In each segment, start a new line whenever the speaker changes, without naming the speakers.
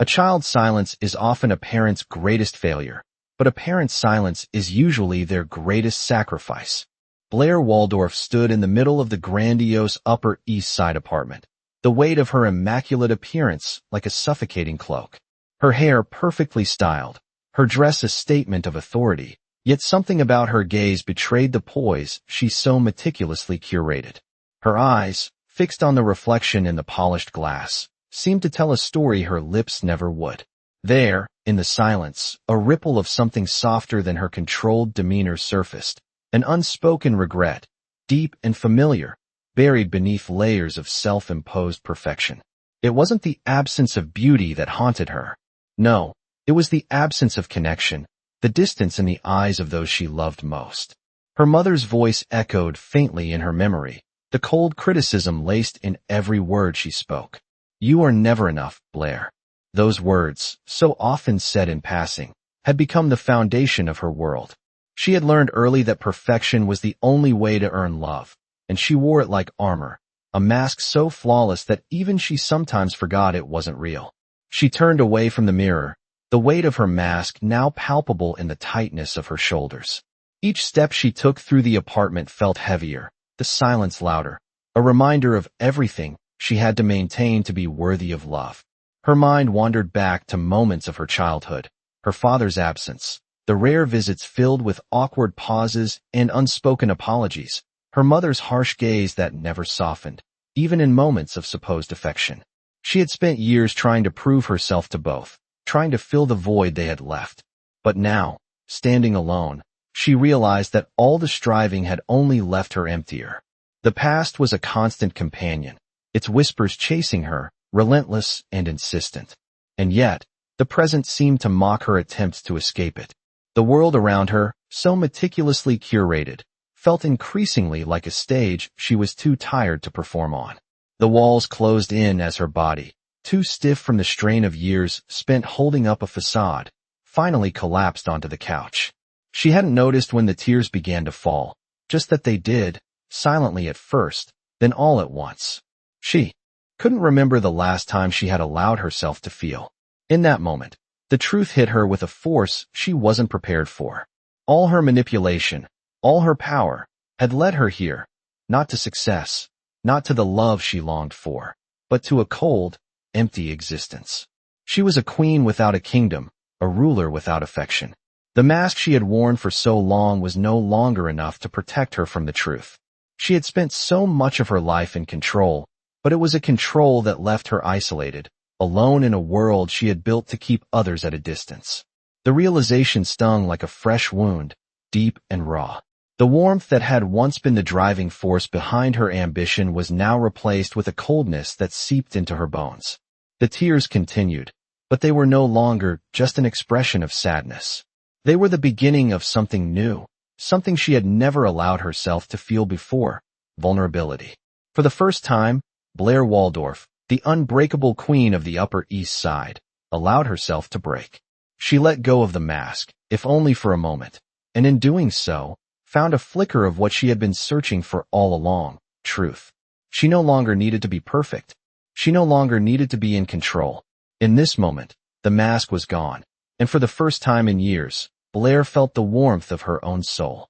A child's silence is often a parent's greatest failure, but a parent's silence is usually their greatest sacrifice. Blair Waldorf stood in the middle of the grandiose Upper East Side apartment, the weight of her immaculate appearance like a suffocating cloak. Her hair perfectly styled, her dress a statement of authority, yet something about her gaze betrayed the poise she so meticulously curated. Her eyes, fixed on the reflection in the polished glass, seemed to tell a story her lips never would. There, in the silence, a ripple of something softer than her controlled demeanor surfaced, an unspoken regret, deep and familiar, buried beneath layers of self-imposed perfection. It wasn't the absence of beauty that haunted her. No, it was the absence of connection, the distance in the eyes of those she loved most. Her mother's voice echoed faintly in her memory, the cold criticism laced in every word she spoke. "You are never enough, Blair." Those words, so often said in passing, had become the foundation of her world. She had learned early that perfection was the only way to earn love, and she wore it like armor, a mask so flawless that even she sometimes forgot it wasn't real. She turned away from the mirror, the weight of her mask now palpable in the tightness of her shoulders. Each step she took through the apartment felt heavier, the silence louder, a reminder of everything she had to maintain to be worthy of love. Her mind wandered back to moments of her childhood, her father's absence, the rare visits filled with awkward pauses and unspoken apologies, her mother's harsh gaze that never softened, even in moments of supposed affection. She had spent years trying to prove herself to both, trying to fill the void they had left. But now, standing alone, she realized that all the striving had only left her emptier. The past was a constant companion, its whispers chasing her, relentless and insistent. And yet, the present seemed to mock her attempts to escape it. The world around her, so meticulously curated, felt increasingly like a stage she was too tired to perform on. The walls closed in as her body, too stiff from the strain of years spent holding up a facade, finally collapsed onto the couch. She hadn't noticed when the tears began to fall, just that they did, silently at first, then all at once. She couldn't remember the last time she had allowed herself to feel. In that moment, the truth hit her with a force she wasn't prepared for. All her manipulation, all her power, had led her here, not to success, not to the love she longed for, but to a cold, empty existence. She was a queen without a kingdom, a ruler without affection. The mask she had worn for so long was no longer enough to protect her from the truth. She had spent so much of her life in control, but it was a control that left her isolated, alone in a world she had built to keep others at a distance. The realization stung like a fresh wound, deep and raw. The warmth that had once been the driving force behind her ambition was now replaced with a coldness that seeped into her bones. The tears continued, but they were no longer just an expression of sadness. They were the beginning of something new, something she had never allowed herself to feel before: vulnerability. For the first time, Blair Waldorf, the unbreakable queen of the Upper East Side, allowed herself to break. She let go of the mask, if only for a moment, and in doing so, found a flicker of what she had been searching for all along: truth. She no longer needed to be perfect. She no longer needed to be in control. In this moment, the mask was gone, and for the first time in years, Blair felt the warmth of her own soul.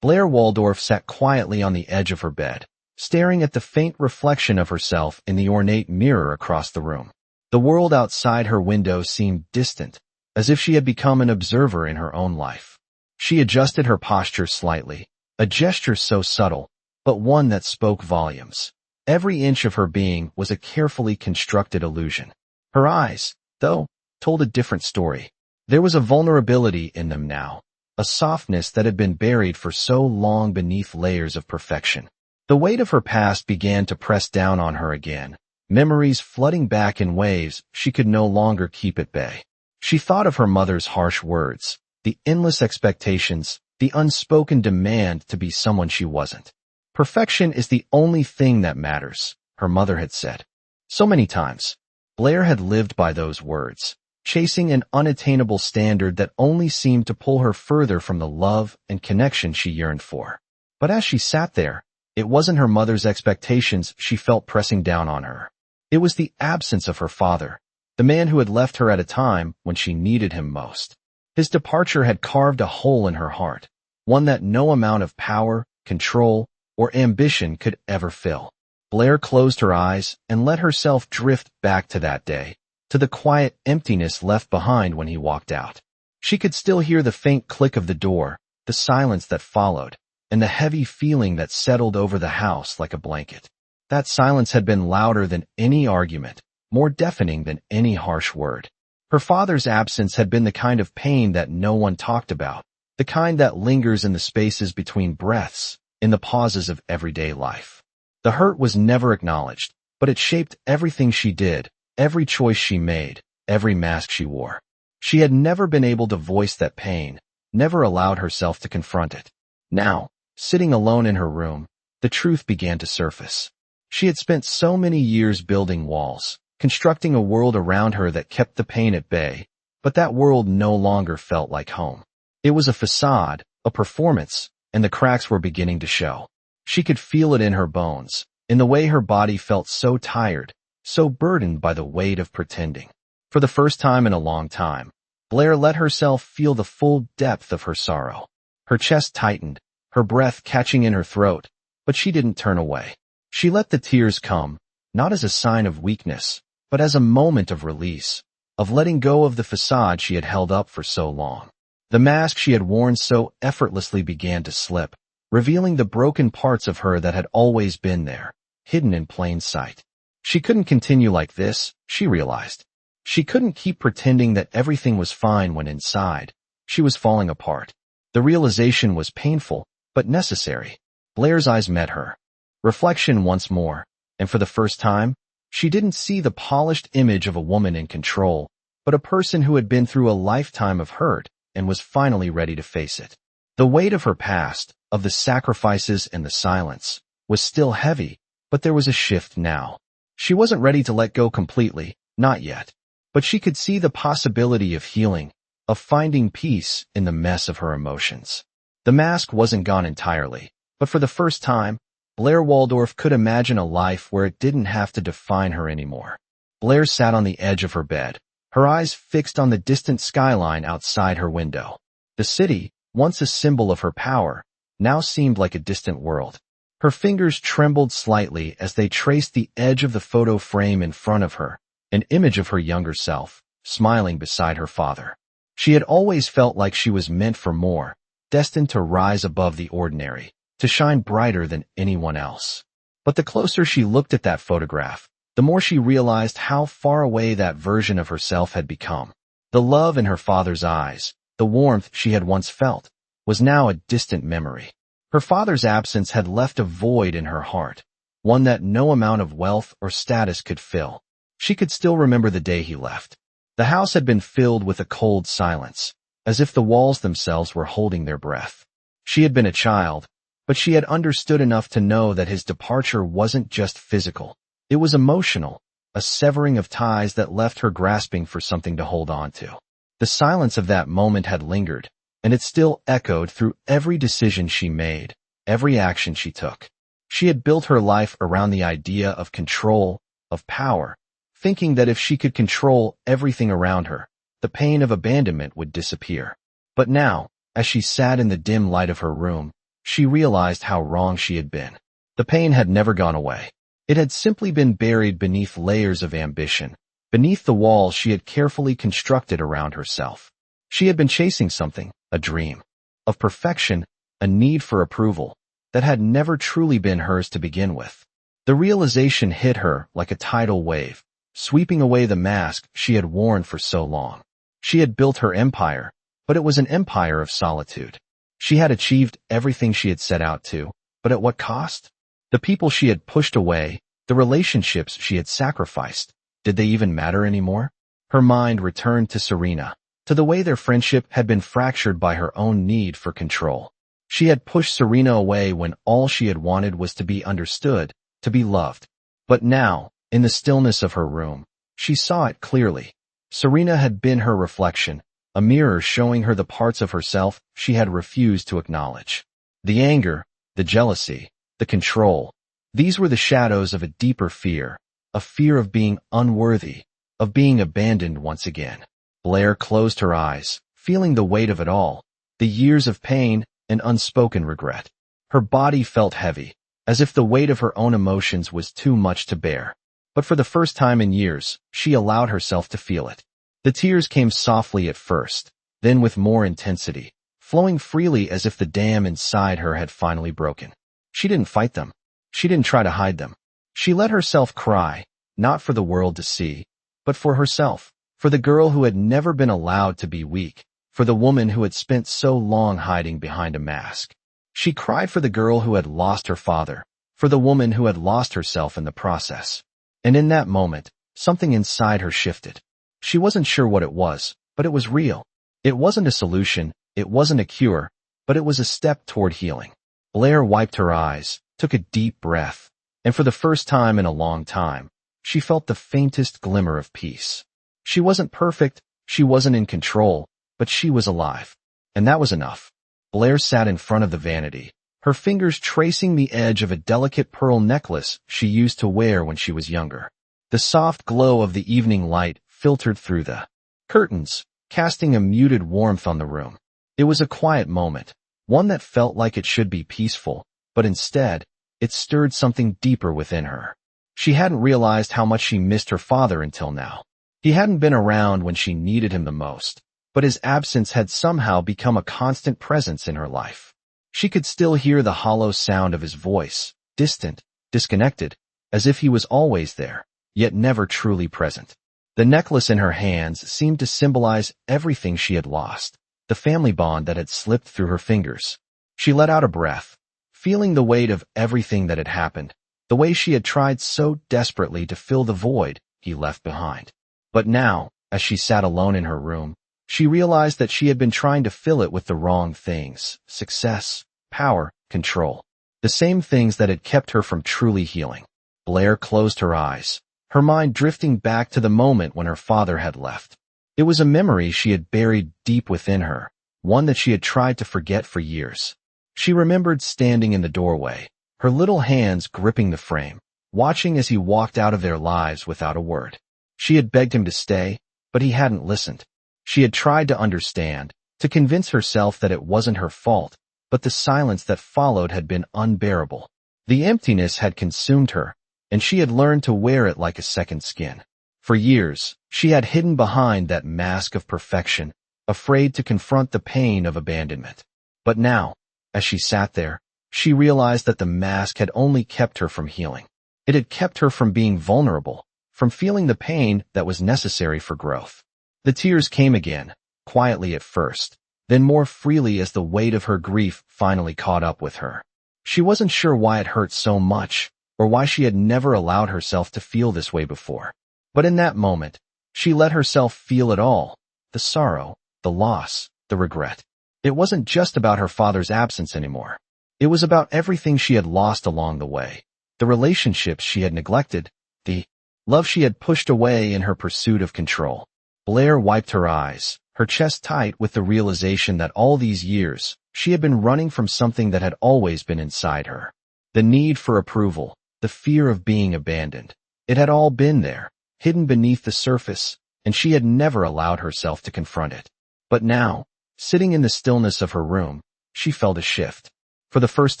Blair Waldorf sat quietly on the edge of her bed, staring at the faint reflection of herself in the ornate mirror across the room. The world outside her window seemed distant, as if she had become an observer in her own life. She adjusted her posture slightly, a gesture so subtle, but one that spoke volumes. Every inch of her being was a carefully constructed illusion. Her eyes, though, told a different story. There was a vulnerability in them now, a softness that had been buried for so long beneath layers of perfection. The weight of her past began to press down on her again, memories flooding back in waves she could no longer keep at bay. She thought of her mother's harsh words, the endless expectations, the unspoken demand to be someone she wasn't. Perfection is the only thing that matters, her mother had said. So many times, Blair had lived by those words, chasing an unattainable standard that only seemed to pull her further from the love and connection she yearned for. But as she sat there, it wasn't her mother's expectations she felt pressing down on her. It was the absence of her father, the man who had left her at a time when she needed him most. His departure had carved a hole in her heart, one that no amount of power, control, or ambition could ever fill. Blair closed her eyes and let herself drift back to that day, to the quiet emptiness left behind when he walked out. She could still hear the faint click of the door, the silence that followed, and the heavy feeling that settled over the house like a blanket. That silence had been louder than any argument, more deafening than any harsh word. Her father's absence had been the kind of pain that no one talked about, the kind that lingers in the spaces between breaths, in the pauses of everyday life. The hurt was never acknowledged, but it shaped everything she did, every choice she made, every mask she wore. She had never been able to voice that pain, never allowed herself to confront it. Now, sitting alone in her room, the truth began to surface. She had spent so many years building walls, constructing a world around her that kept the pain at bay, but that world no longer felt like home. It was a facade, a performance, and the cracks were beginning to show. She could feel it in her bones, in the way her body felt so tired, so burdened by the weight of pretending. For the first time in a long time, Blair let herself feel the full depth of her sorrow. Her chest tightened, her breath catching in her throat, but she didn't turn away. She let the tears come, not as a sign of weakness, but as a moment of release, of letting go of the facade she had held up for so long. The mask she had worn so effortlessly began to slip, revealing the broken parts of her that had always been there, hidden in plain sight. She couldn't continue like this, she realized. She couldn't keep pretending that everything was fine when inside, she was falling apart. The realization was painful, but necessary. Blair's eyes met her. Reflection once more, and for the first time, she didn't see the polished image of a woman in control, but a person who had been through a lifetime of hurt and was finally ready to face it. The weight of her past, of the sacrifices and the silence, was still heavy, but there was a shift now. She wasn't ready to let go completely, not yet, but she could see the possibility of healing, of finding peace in the mess of her emotions. The mask wasn't gone entirely, but for the first time, Blair Waldorf could imagine a life where it didn't have to define her anymore. Blair sat on the edge of her bed, her eyes fixed on the distant skyline outside her window. The city, once a symbol of her power, now seemed like a distant world. Her fingers trembled slightly as they traced the edge of the photo frame in front of her, an image of her younger self, smiling beside her father. She had always felt like she was meant for more, destined to rise above the ordinary, to shine brighter than anyone else. But the closer she looked at that photograph, the more she realized how far away that version of herself had become. The love in her father's eyes, the warmth she had once felt, was now a distant memory. Her father's absence had left a void in her heart, one that no amount of wealth or status could fill. She could still remember the day he left. The house had been filled with a cold silence, as if the walls themselves were holding their breath. She had been a child, but she had understood enough to know that his departure wasn't just physical. It was emotional, a severing of ties that left her grasping for something to hold on to. The silence of that moment had lingered, and it still echoed through every decision she made, every action she took. She had built her life around the idea of control, of power, thinking that if she could control everything around her, the pain of abandonment would disappear. But now, as she sat in the dim light of her room, she realized how wrong she had been. The pain had never gone away. It had simply been buried beneath layers of ambition, beneath the walls she had carefully constructed around herself. She had been chasing something, a dream, of perfection, a need for approval, that had never truly been hers to begin with. The realization hit her like a tidal wave, sweeping away the mask she had worn for so long. She had built her empire, but it was an empire of solitude. She had achieved everything she had set out to, but at what cost? The people she had pushed away, the relationships she had sacrificed, did they even matter anymore? Her mind returned to Serena, to the way their friendship had been fractured by her own need for control. She had pushed Serena away when all she had wanted was to be understood, to be loved. But now, in the stillness of her room, she saw it clearly. Serena had been her reflection, a mirror showing her the parts of herself she had refused to acknowledge. The anger, the jealousy, the control, these were the shadows of a deeper fear, a fear of being unworthy, of being abandoned once again. Blair closed her eyes, feeling the weight of it all, the years of pain and unspoken regret. Her body felt heavy, as if the weight of her own emotions was too much to bear. But for the first time in years, she allowed herself to feel it. The tears came softly at first, then with more intensity, flowing freely as if the dam inside her had finally broken. She didn't fight them. She didn't try to hide them. She let herself cry, not for the world to see, but for herself, for the girl who had never been allowed to be weak, for the woman who had spent so long hiding behind a mask. She cried for the girl who had lost her father, for the woman who had lost herself in the process. And in that moment, something inside her shifted. She wasn't sure what it was, but it was real. It wasn't a solution, it wasn't a cure, but it was a step toward healing. Blair wiped her eyes, took a deep breath, and for the first time in a long time, she felt the faintest glimmer of peace. She wasn't perfect, she wasn't in control, but she was alive. And that was enough. Blair sat in front of the vanity, her fingers tracing the edge of a delicate pearl necklace she used to wear when she was younger. The soft glow of the evening light filtered through the curtains, casting a muted warmth on the room. It was a quiet moment, one that felt like it should be peaceful, but instead, it stirred something deeper within her. She hadn't realized how much she missed her father until now. He hadn't been around when she needed him the most, but his absence had somehow become a constant presence in her life. She could still hear the hollow sound of his voice, distant, disconnected, as if he was always there, yet never truly present. The necklace in her hands seemed to symbolize everything she had lost, the family bond that had slipped through her fingers. She let out a breath, feeling the weight of everything that had happened, the way she had tried so desperately to fill the void he left behind. But now, as she sat alone in her room, she realized that she had been trying to fill it with the wrong things: success, power, control. The same things that had kept her from truly healing. Blair closed her eyes, her mind drifting back to the moment when her father had left. It was a memory she had buried deep within her, one that she had tried to forget for years. She remembered standing in the doorway, her little hands gripping the frame, watching as he walked out of their lives without a word. She had begged him to stay, but he hadn't listened. She had tried to understand, to convince herself that it wasn't her fault, but the silence that followed had been unbearable. The emptiness had consumed her, and she had learned to wear it like a second skin. For years, she had hidden behind that mask of perfection, afraid to confront the pain of abandonment. But now, as she sat there, she realized that the mask had only kept her from healing. It had kept her from being vulnerable, from feeling the pain that was necessary for growth. The tears came again, quietly at first, then more freely as the weight of her grief finally caught up with her. She wasn't sure why it hurt so much, or why she had never allowed herself to feel this way before. But in that moment, she let herself feel it all: the sorrow, the loss, the regret. It wasn't just about her father's absence anymore. It was about everything she had lost along the way, the relationships she had neglected, the love she had pushed away in her pursuit of control. Blair wiped her eyes, her chest tight with the realization that all these years, she had been running from something that had always been inside her. The need for approval, the fear of being abandoned. It had all been there, hidden beneath the surface, and she had never allowed herself to confront it. But now, sitting in the stillness of her room, she felt a shift. For the first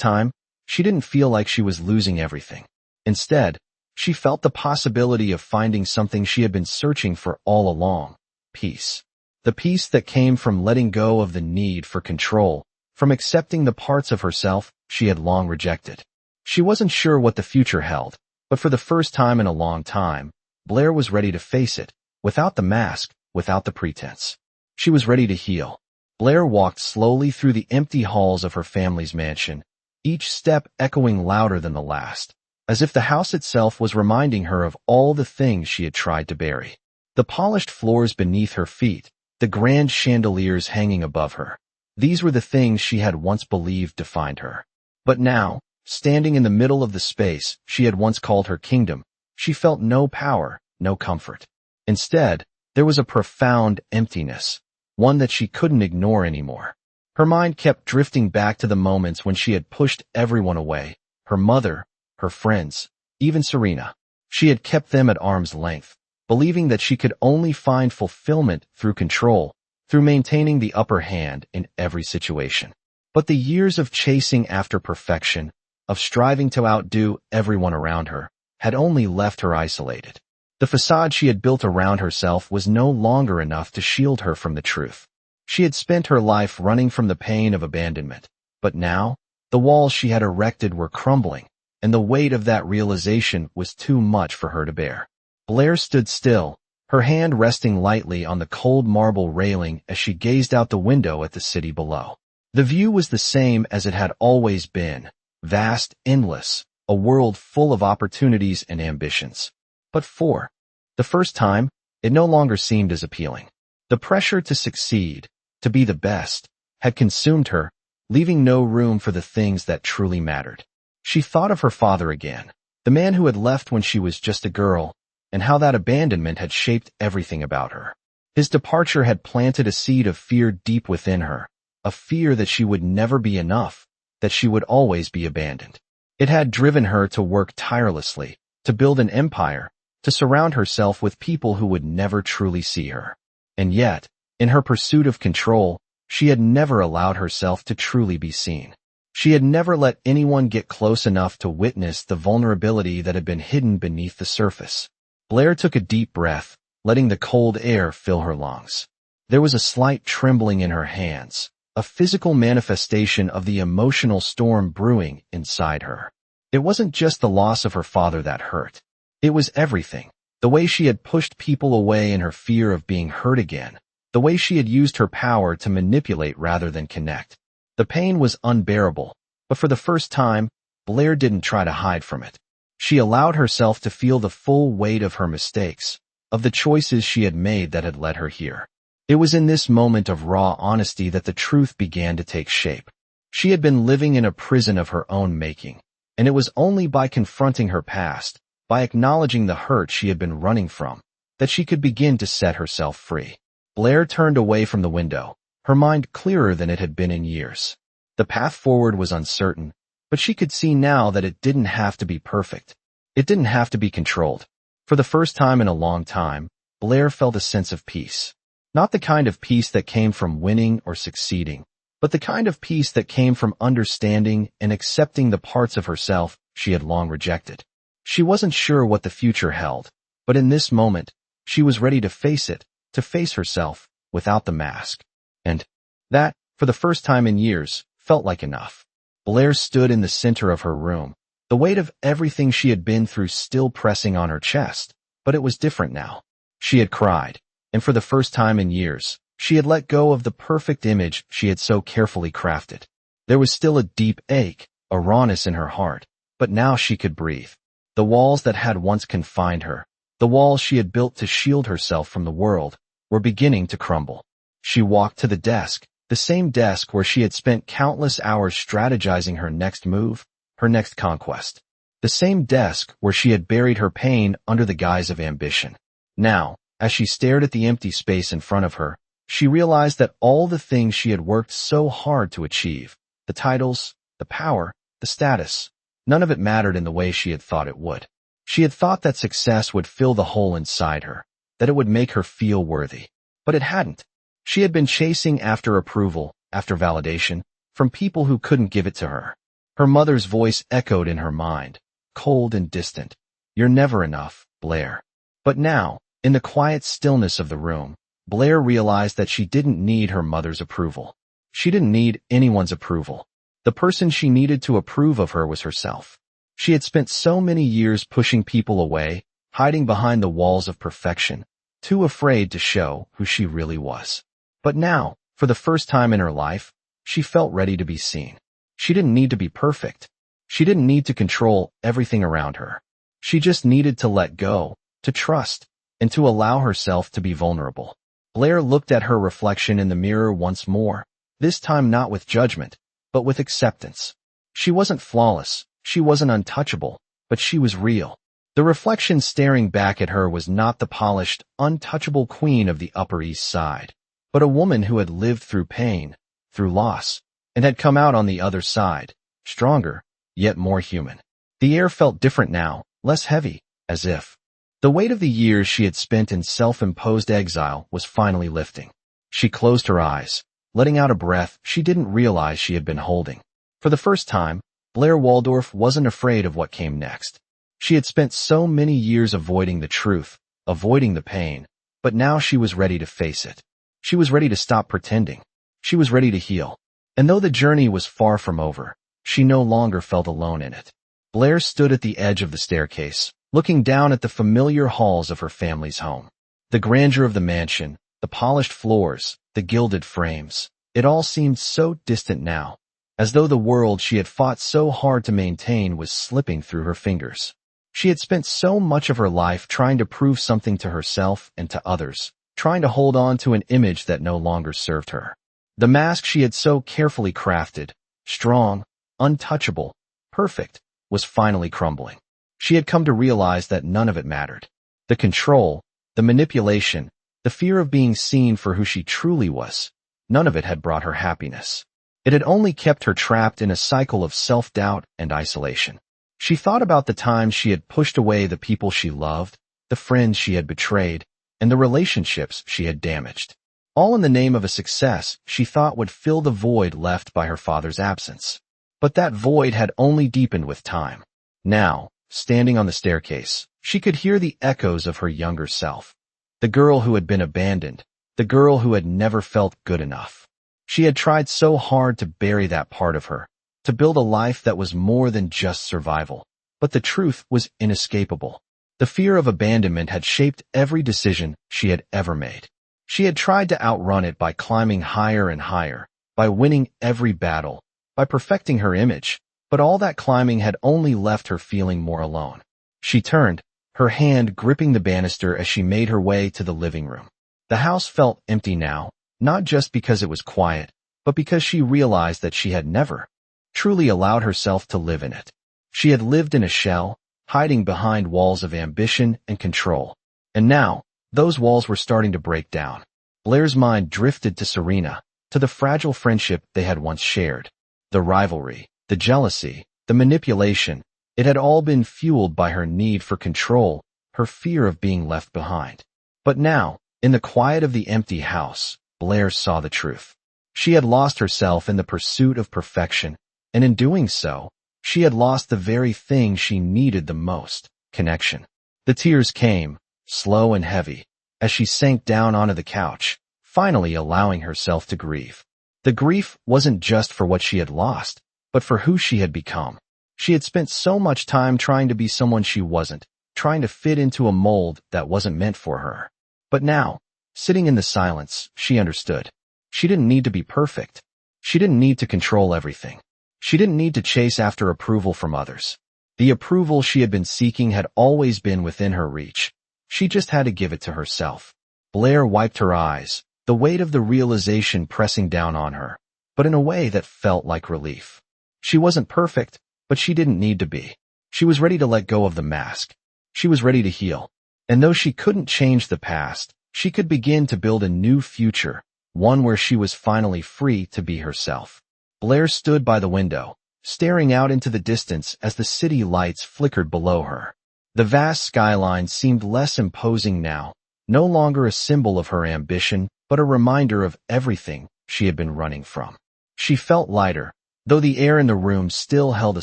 time, she didn't feel like she was losing everything. Instead, she felt the possibility of finding something she had been searching for all along: peace. The peace that came from letting go of the need for control, from accepting the parts of herself she had long rejected. She wasn't sure what the future held, but for the first time in a long time, Blair was ready to face it, without the mask, without the pretense. She was ready to heal. Blair walked slowly through the empty halls of her family's mansion, each step echoing louder than the last, as if the house itself was reminding her of all the things she had tried to bury. The polished floors beneath her feet, the grand chandeliers hanging above her. These were the things she had once believed defined her. But now, standing in the middle of the space she had once called her kingdom, she felt no power, no comfort. Instead, there was a profound emptiness, one that she couldn't ignore anymore. Her mind kept drifting back to the moments when she had pushed everyone away: her mother, her friends, even Serena. She had kept them at arm's length, believing that she could only find fulfillment through control, through maintaining the upper hand in every situation. But the years of chasing after perfection, of striving to outdo everyone around her, had only left her isolated. The facade she had built around herself was no longer enough to shield her from the truth. She had spent her life running from the pain of abandonment, but now, the walls she had erected were crumbling, and the weight of that realization was too much for her to bear. Blair stood still, her hand resting lightly on the cold marble railing as she gazed out the window at the city below. The view was the same as it had always been, vast, endless, a world full of opportunities and ambitions. But for the first time, it no longer seemed as appealing. The pressure to succeed, to be the best, had consumed her, leaving no room for the things that truly mattered. She thought of her father again, the man who had left when she was just a girl, and how that abandonment had shaped everything about her. His departure had planted a seed of fear deep within her, a fear that she would never be enough, that she would always be abandoned. It had driven her to work tirelessly, to build an empire, to surround herself with people who would never truly see her. And yet, in her pursuit of control, she had never allowed herself to truly be seen. She had never let anyone get close enough to witness the vulnerability that had been hidden beneath the surface. Blair took a deep breath, letting the cold air fill her lungs. There was a slight trembling in her hands, a physical manifestation of the emotional storm brewing inside her. It wasn't just the loss of her father that hurt. It was everything. The way she had pushed people away in her fear of being hurt again. The way she had used her power to manipulate rather than connect. The pain was unbearable, but for the first time, Blair didn't try to hide from it. She allowed herself to feel the full weight of her mistakes, of the choices she had made that had led her here. It was in this moment of raw honesty that the truth began to take shape. She had been living in a prison of her own making, and it was only by confronting her past, by acknowledging the hurt she had been running from, that she could begin to set herself free. Blair turned away from the window, her mind clearer than it had been in years. The path forward was uncertain, but she could see now that it didn't have to be perfect. It didn't have to be controlled. For the first time in a long time, Blair felt a sense of peace. Not the kind of peace that came from winning or succeeding, but the kind of peace that came from understanding and accepting the parts of herself she had long rejected. She wasn't sure what the future held, but in this moment, she was ready to face it, to face herself, without the mask. And that, for the first time in years, felt like enough. Blair stood in the center of her room, the weight of everything she had been through still pressing on her chest, but it was different now. She had cried, and for the first time in years, she had let go of the perfect image she had so carefully crafted. There was still a deep ache, a rawness in her heart, but now she could breathe. The walls that had once confined her, the walls she had built to shield herself from the world, were beginning to crumble. She walked to the desk, the same desk where she had spent countless hours strategizing her next move, her next conquest. The same desk where she had buried her pain under the guise of ambition. Now, as she stared at the empty space in front of her, she realized that all the things she had worked so hard to achieve, the titles, the power, the status, none of it mattered in the way she had thought it would. She had thought that success would fill the hole inside her, that it would make her feel worthy. But it hadn't. She had been chasing after approval, after validation, from people who couldn't give it to her. Her mother's voice echoed in her mind, cold and distant. "You're never enough, Blair." But now, in the quiet stillness of the room, Blair realized that she didn't need her mother's approval. She didn't need anyone's approval. The person she needed to approve of her was herself. She had spent so many years pushing people away, hiding behind the walls of perfection, too afraid to show who she really was. But now, for the first time in her life, she felt ready to be seen. She didn't need to be perfect. She didn't need to control everything around her. She just needed to let go, to trust, and to allow herself to be vulnerable. Blair looked at her reflection in the mirror once more, this time not with judgment, but with acceptance. She wasn't flawless, she wasn't untouchable, but she was real. The reflection staring back at her was not the polished, untouchable queen of the Upper East Side, but a woman who had lived through pain, through loss, and had come out on the other side, stronger, yet more human. The air felt different now, less heavy, as if The weight of the years she had spent in self-imposed exile was finally lifting. She closed her eyes, letting out a breath she didn't realize she had been holding. For the first time, Blair Waldorf wasn't afraid of what came next. She had spent so many years avoiding the truth, avoiding the pain, but now she was ready to face it. She was ready to stop pretending. She was ready to heal. And though the journey was far from over, she no longer felt alone in it. Blair stood at the edge of the staircase, looking down at the familiar halls of her family's home. The grandeur of the mansion, the polished floors, the gilded frames, it all seemed so distant now, as though the world she had fought so hard to maintain was slipping through her fingers. She had spent so much of her life trying to prove something to herself and to others, trying to hold on to an image that no longer served her. The mask she had so carefully crafted, strong, untouchable, perfect, was finally crumbling. She had come to realize that none of it mattered. The control, the manipulation, the fear of being seen for who she truly was, none of it had brought her happiness. It had only kept her trapped in a cycle of self-doubt and isolation. She thought about the times she had pushed away the people she loved, the friends she had betrayed, and the relationships she had damaged. All in the name of a success she thought would fill the void left by her father's absence. But that void had only deepened with time. Now, standing on the staircase, she could hear the echoes of her younger self. The girl who had been abandoned, the girl who had never felt good enough. She had tried so hard to bury that part of her, to build a life that was more than just survival. But the truth was inescapable. The fear of abandonment had shaped every decision she had ever made. She had tried to outrun it by climbing higher and higher, by winning every battle, by perfecting her image, but all that climbing had only left her feeling more alone. She turned, her hand gripping the banister as she made her way to the living room. The house felt empty now, not just because it was quiet, but because she realized that she had never truly allowed herself to live in it. She had lived in a shell, hiding behind walls of ambition and control. And now, those walls were starting to break down. Blair's mind drifted to Serena, to the fragile friendship they had once shared. The rivalry, the jealousy, the manipulation, it had all been fueled by her need for control, her fear of being left behind. But now, in the quiet of the empty house, Blair saw the truth. She had lost herself in the pursuit of perfection, and in doing so, she had lost the very thing she needed the most, connection. The tears came, slow and heavy, as she sank down onto the couch, finally allowing herself to grieve. The grief wasn't just for what she had lost, but for who she had become. She had spent so much time trying to be someone she wasn't, trying to fit into a mold that wasn't meant for her. But now, sitting in the silence, she understood. She didn't need to be perfect. She didn't need to control everything. She didn't need to chase after approval from others. The approval she had been seeking had always been within her reach. She just had to give it to herself. Blair wiped her eyes, the weight of the realization pressing down on her, but in a way that felt like relief. She wasn't perfect, but she didn't need to be. She was ready to let go of the mask. She was ready to heal. And though she couldn't change the past, she could begin to build a new future, one where she was finally free to be herself. Blair stood by the window, staring out into the distance as the city lights flickered below her. The vast skyline seemed less imposing now, no longer a symbol of her ambition, but a reminder of everything she had been running from. She felt lighter, though the air in the room still held a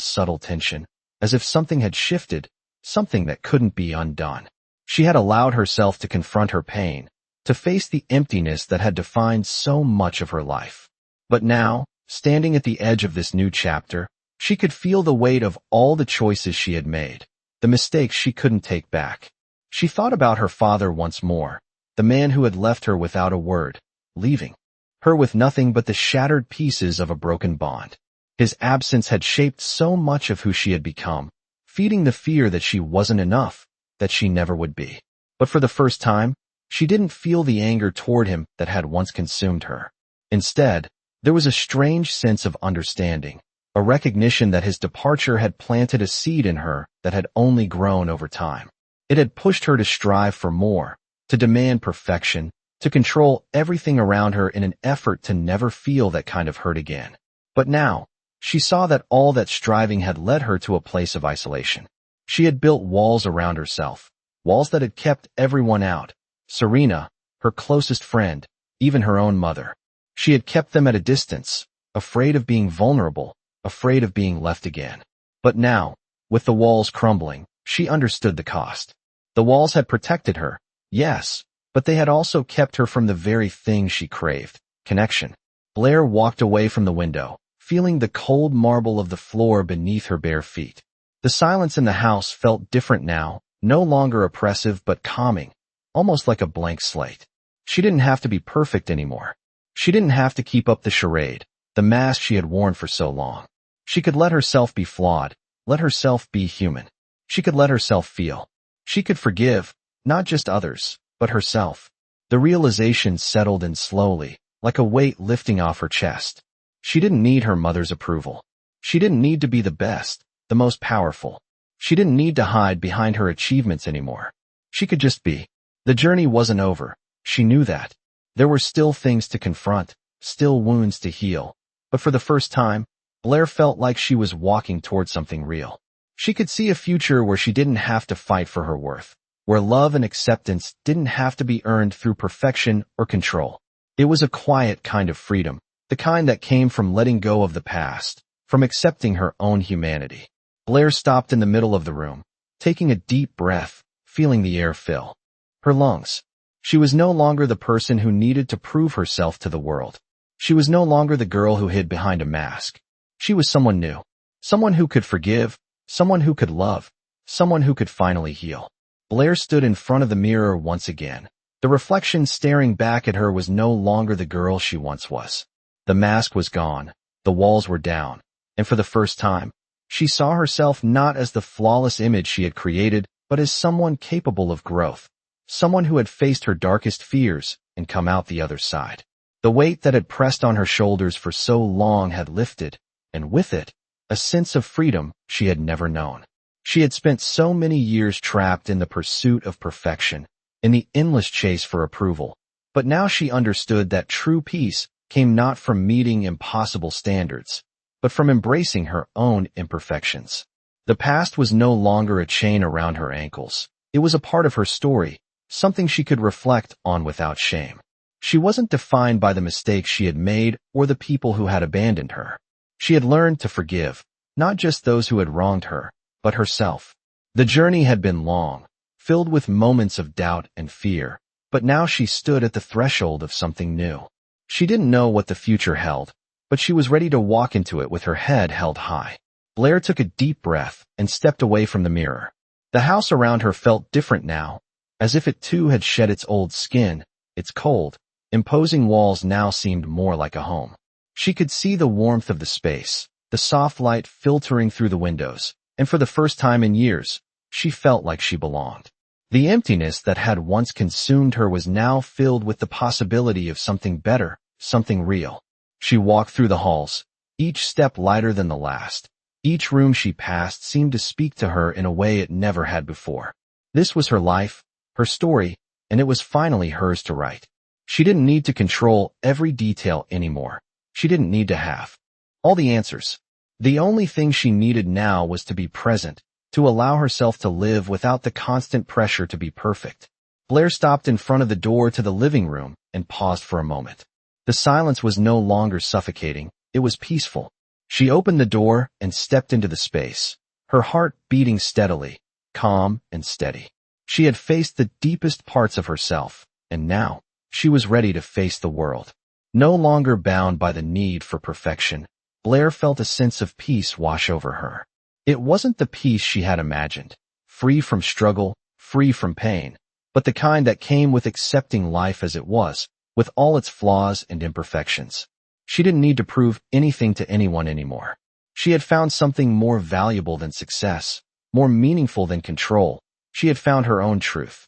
subtle tension, as if something had shifted, something that couldn't be undone. She had allowed herself to confront her pain, to face the emptiness that had defined so much of her life. But now, standing at the edge of this new chapter, she could feel the weight of all the choices she had made, the mistakes she couldn't take back. She thought about her father once more, the man who had left her without a word, leaving her with nothing but the shattered pieces of a broken bond. His absence had shaped so much of who she had become, feeding the fear that she wasn't enough, that she never would be. But for the first time, she didn't feel the anger toward him that had once consumed her. Instead, there was a strange sense of understanding, a recognition that his departure had planted a seed in her that had only grown over time. It had pushed her to strive for more, to demand perfection, to control everything around her in an effort to never feel that kind of hurt again. But now, she saw that all that striving had led her to a place of isolation. She had built walls around herself, walls that had kept everyone out. Serena, her closest friend, even her own mother. She had kept them at a distance, afraid of being vulnerable, afraid of being left again. But now, with the walls crumbling, she understood the cost. The walls had protected her, yes, but they had also kept her from the very thing she craved, connection. Blair walked away from the window, feeling the cold marble of the floor beneath her bare feet. The silence in the house felt different now, no longer oppressive but calming, almost like a blank slate. She didn't have to be perfect anymore. She didn't have to keep up the charade, the mask she had worn for so long. She could let herself be flawed, let herself be human. She could let herself feel. She could forgive, not just others, but herself. The realization settled in slowly, like a weight lifting off her chest. She didn't need her mother's approval. She didn't need to be the best, the most powerful. She didn't need to hide behind her achievements anymore. She could just be. The journey wasn't over. She knew that. There were still things to confront, still wounds to heal. But for the first time, Blair felt like she was walking toward something real. She could see a future where she didn't have to fight for her worth, where love and acceptance didn't have to be earned through perfection or control. It was a quiet kind of freedom, the kind that came from letting go of the past, from accepting her own humanity. Blair stopped in the middle of the room, taking a deep breath, feeling the air fill her lungs. She was no longer the person who needed to prove herself to the world. She was no longer the girl who hid behind a mask. She was someone new, someone who could forgive, someone who could love, someone who could finally heal. Blair stood in front of the mirror once again. The reflection staring back at her was no longer the girl she once was. The mask was gone, the walls were down, and for the first time, she saw herself not as the flawless image she had created, but as someone capable of growth, someone who had faced her darkest fears and come out the other side. The weight that had pressed on her shoulders for so long had lifted, and with it, a sense of freedom she had never known. She had spent so many years trapped in the pursuit of perfection, in the endless chase for approval, but now she understood that true peace came not from meeting impossible standards, but from embracing her own imperfections. The past was no longer a chain around her ankles. It was a part of her story, something she could reflect on without shame. She wasn't defined by the mistakes she had made or the people who had abandoned her. She had learned to forgive, not just those who had wronged her, but herself. The journey had been long, filled with moments of doubt and fear, but now she stood at the threshold of something new. She didn't know what the future held, but she was ready to walk into it with her head held high. Blair took a deep breath and stepped away from the mirror. The house around her felt different now, as if it too had shed its old skin. Its cold, imposing walls now seemed more like a home. She could see the warmth of the space, the soft light filtering through the windows, and for the first time in years, she felt like she belonged. The emptiness that had once consumed her was now filled with the possibility of something better, something real. She walked through the halls, each step lighter than the last. Each room she passed seemed to speak to her in a way it never had before. This was her life, her story, and it was finally hers to write. She didn't need to control every detail anymore. She didn't need to have all the answers. The only thing she needed now was to be present, to allow herself to live without the constant pressure to be perfect. Blair stopped in front of the door to the living room and paused for a moment. The silence was no longer suffocating, it was peaceful. She opened the door and stepped into the space, her heart beating steadily, calm and steady. She had faced the deepest parts of herself, and now, she was ready to face the world. No longer bound by the need for perfection, Blair felt a sense of peace wash over her. It wasn't the peace she had imagined, free from struggle, free from pain, but the kind that came with accepting life as it was, with all its flaws and imperfections. She didn't need to prove anything to anyone anymore. She had found something more valuable than success, more meaningful than control. She had found her own truth.